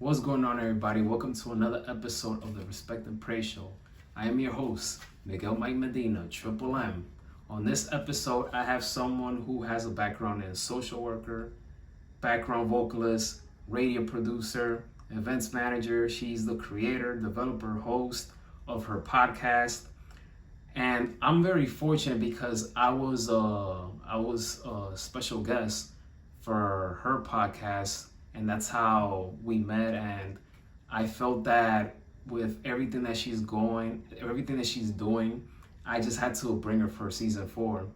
What's going on, everybody? Welcome to another episode of the Respect and Pray Show. I am your host, Miguel Mike Medina, Triple M. On this episode, I have someone who has a background in social worker, background vocalist, radio producer, events manager. She's the creator, developer, host of her podcast. And I'm very fortunate because I was a special guest for her podcast, and that's how we met. And I felt that with everything that she's doing, I just had to bring her for season 4.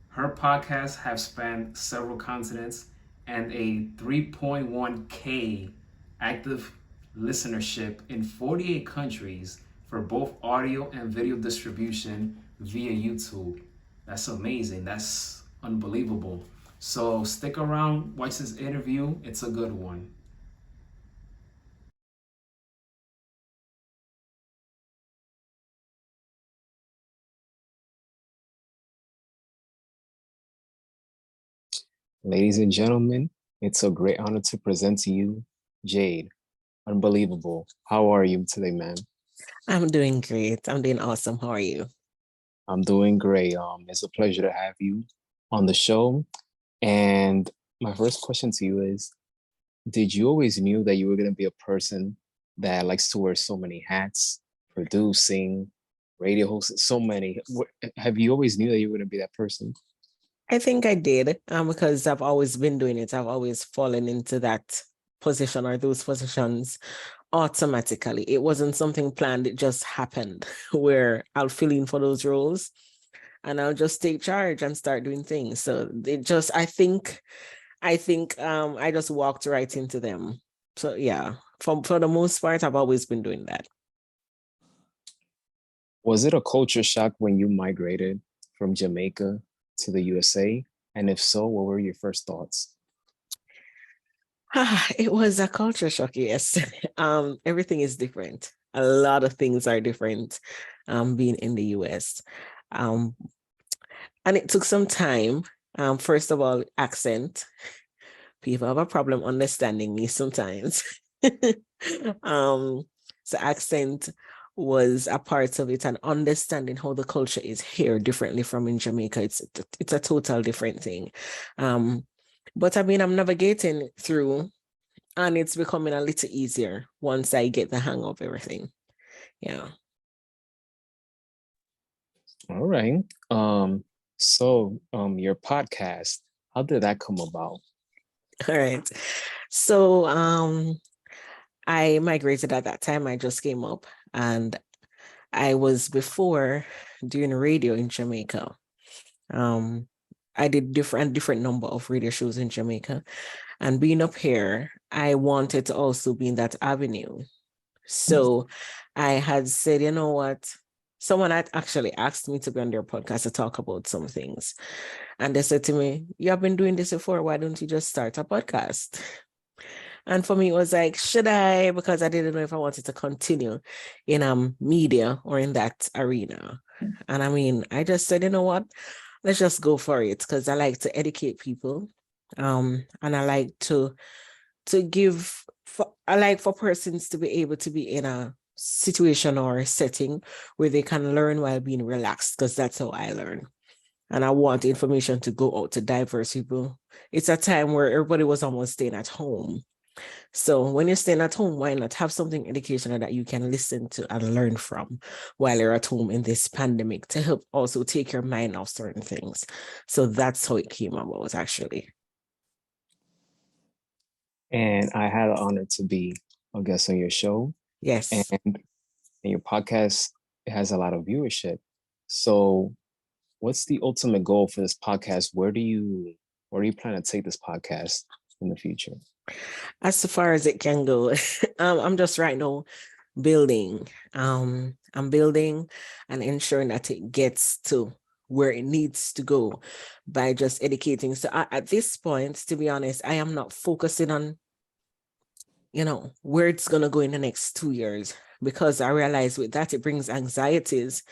Her podcasts have spanned several continents and a 3.1K active listenership in 48 countries for both audio and video distribution via YouTube. That's amazing. That's unbelievable. So stick around, watch this interview. It's a good one. Ladies and gentlemen, it's a great honor to present to you Jade. Unbelievable. How are you today, man? I'm doing great. I'm doing awesome. How are you? I'm doing great. It's a pleasure to have you on the show. And my first question to you is, did you always knew that you were going to be a person that likes to wear so many hats, producing, radio host, so many? Have you always knew that you were going to be that person? I think I did because I've always been doing it. I've always fallen into that position or those positions automatically. It wasn't something planned, it just happened where I'll fill in for those roles and I'll just take charge and start doing things. So it just, I think I just walked right into them. So yeah, for the most part, I've always been doing that. Was it a culture shock when you migrated from Jamaica to the USA? And if so, what were your first thoughts? It was a culture shock, yes. Everything is different. A lot of things are different being in the US. Um, and it took some time. First of all, accent. People have a problem understanding me sometimes. um, so accent was a part of it, and understanding how the culture is here differently from in Jamaica. It's a total different thing. Um, but I mean, I'm navigating through, and it's becoming a little easier once I get the hang of everything. Yeah. All right. Your podcast, how did that come about? All right. So I migrated at that time. I just came up, and I was before doing radio in Jamaica. Um, I did different number of radio shows in Jamaica, and being up here, I wanted to also be in that avenue. So I had said, you know what? Someone had actually asked me to be on their podcast to talk about some things. And they said to me, you have been doing this before. Why don't you just start a podcast? And for me, it was like, should I? Because I didn't know if I wanted to continue in media or in that arena. And I mean, I just said, you know what? Let's just go for it because I like to educate people. And I like to give I like for persons to be able to be in a situation or a setting where they can learn while being relaxed, because that's how I learn. And I want information to go out to diverse people. It's a time where everybody was almost staying at home. So when you're staying at home, why not have something educational that you can listen to and learn from while you're at home in this pandemic to help also take your mind off certain things. So that's how it came about, actually. And I had the honor to be a guest on your show. Yes. And your podcast has a lot of viewership. So what's the ultimate goal for this podcast? Where do you plan to take this podcast in the future? As far as it can go, I'm just right now building. I'm building and ensuring that it gets to where it needs to go by just educating. So at this point, to be honest, I am not focusing on, where it's going to go in the next 2 years, because I realize with that, it brings anxieties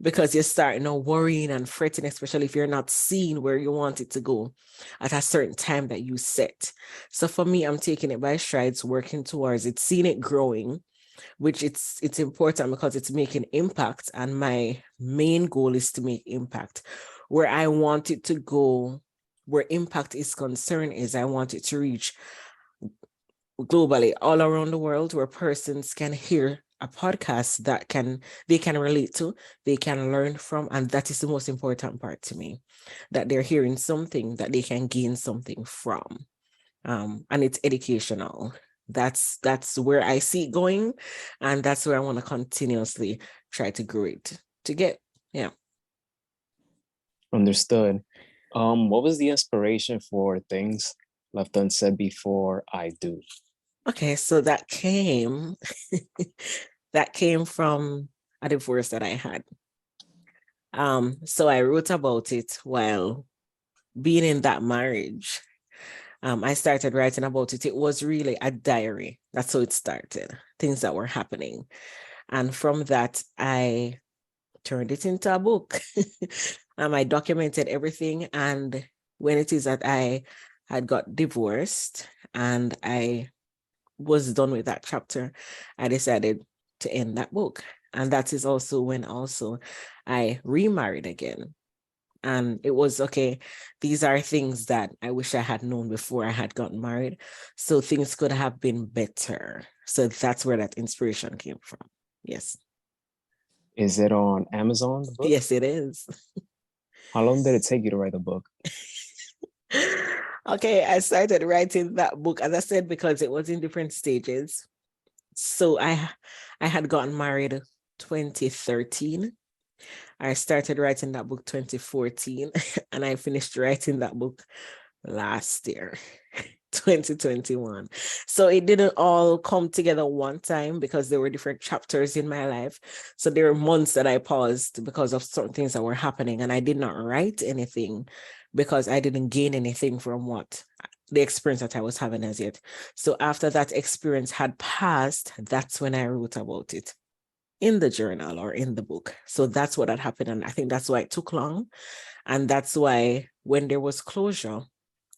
because you start, worrying and fretting, especially if you're not seeing where you want it to go at a certain time that you set. So for me, I'm taking it by strides, working towards it, seeing it growing, which it's important because it's making impact. And my main goal is to make impact. Where I want it to go, where impact is concerned, is I want it to reach globally, all around the world, where persons can hear a podcast that they can relate to, they can learn from, and that is the most important part to me, that they're hearing something that they can gain something from, and it's educational. That's where I see it going, and that's where I want to continuously try to grow it to get. Yeah. Understood. What was the inspiration for Things Left Unsaid Before I Do? Okay, so that came from a divorce that I had. So I wrote about it while being in that marriage. I started writing about it. It was really a diary. That's how it started, things that were happening. And from that, I turned it into a book. I documented everything. And when it is that I had got divorced and I was done with that chapter, I decided to end that book. And that is also when I remarried again. And it was okay. These are things that I wish I had known before I had gotten married. So things could have been better. So that's where that inspiration came from. Yes. Is it on Amazon, the book? Yes, it is. How long did it take you to write the book? Okay, I started writing that book, as I said, because it was in different stages. So I had gotten married 2013. I started writing that book 2014, and I finished writing that book last year, 2021. So it didn't all come together one time because there were different chapters in my life. So there were months that I paused because of certain things that were happening, and I did not write anything because I didn't gain anything from the experience that I was having as yet. So after that experience had passed, that's when I wrote about it in the journal or in the book. So that's what had happened. And I think that's why it took long. And that's why when there was closure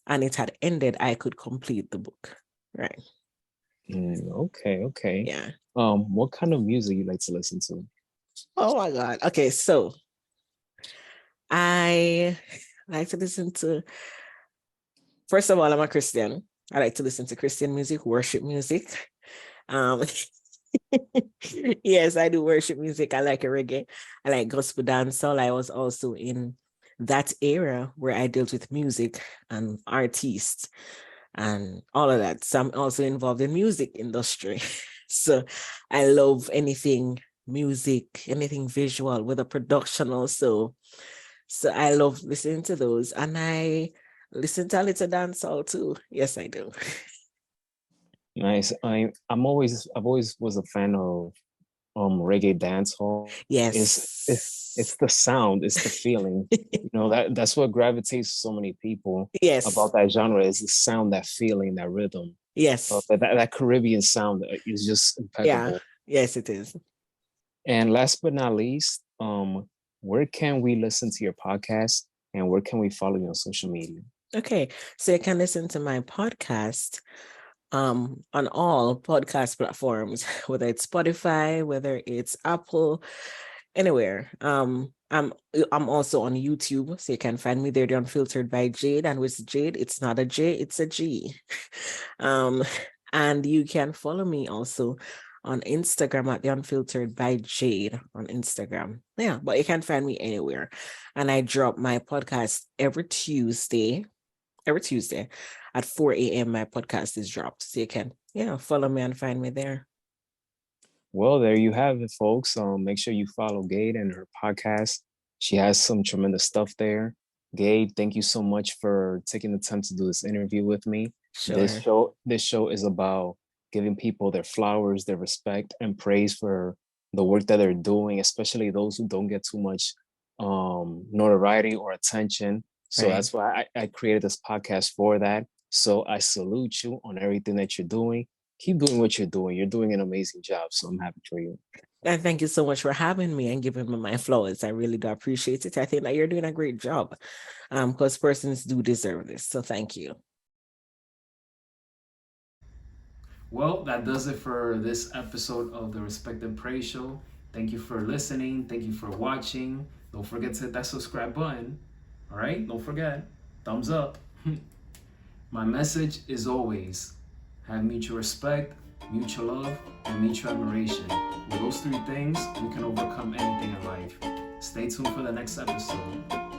and it had ended, I could complete the book. Right. Okay. Yeah. What kind of music you like to listen to? Oh my God. Okay. So I like to listen to, first of all, I'm a Christian. I like to listen to Christian music, worship music. Um, yes, I do worship music. I like reggae. I like gospel dancehall. I was also in that era where I dealt with music and artists and all of that. So I'm also involved in music industry. So I love anything music, anything visual with a production also. So I love listening to those, and I listen to a little dancehall too. Yes, I do. Nice. I've always was a fan of reggae dancehall. It's Yes. the sound, it's the feeling. That's what gravitates so many people Yes. about that genre, is the sound, that feeling, that rhythm. Yes. That Caribbean sound is just Yeah. impeccable. Yes, it is. And last but not least, where can we listen to your podcast and where can we follow you on social media? Okay. So you can listen to my podcast on all podcast platforms, whether it's Spotify, whether it's Apple, anywhere. I'm also on YouTube, so you can find me there, The Unfiltered by Jade. And with Jade, it's not a J, it's a G. And you can follow me also on Instagram at The Unfiltered by Jade on Instagram. Yeah, but you can find me anywhere. And I drop my podcast every Tuesday at 4 a.m. My podcast is dropped. So you can, follow me and find me there. Well, there you have it, folks. Make sure you follow Gade and her podcast. She has some tremendous stuff there. Gade, thank you so much for taking the time to do this interview with me. Sure. This show is about giving people their flowers, their respect, and praise for the work that they're doing, especially those who don't get too much notoriety or attention. So Right. that's why I created this podcast for that. So I salute you on everything that you're doing. keep doing what you're doing. You're doing an amazing job. So I'm happy for you. And thank you so much for having me and giving me my flowers. I really do appreciate it. I think that you're doing a great job, because persons do deserve this. So thank you. Well, that does it for this episode of the Respect and Pray Show. Thank you for listening. Thank you for watching. Don't forget to hit that subscribe button. All right? Don't forget. Thumbs up. My message is always have mutual respect, mutual love, and mutual admiration. With those three things, we can overcome anything in life. Stay tuned for the next episode.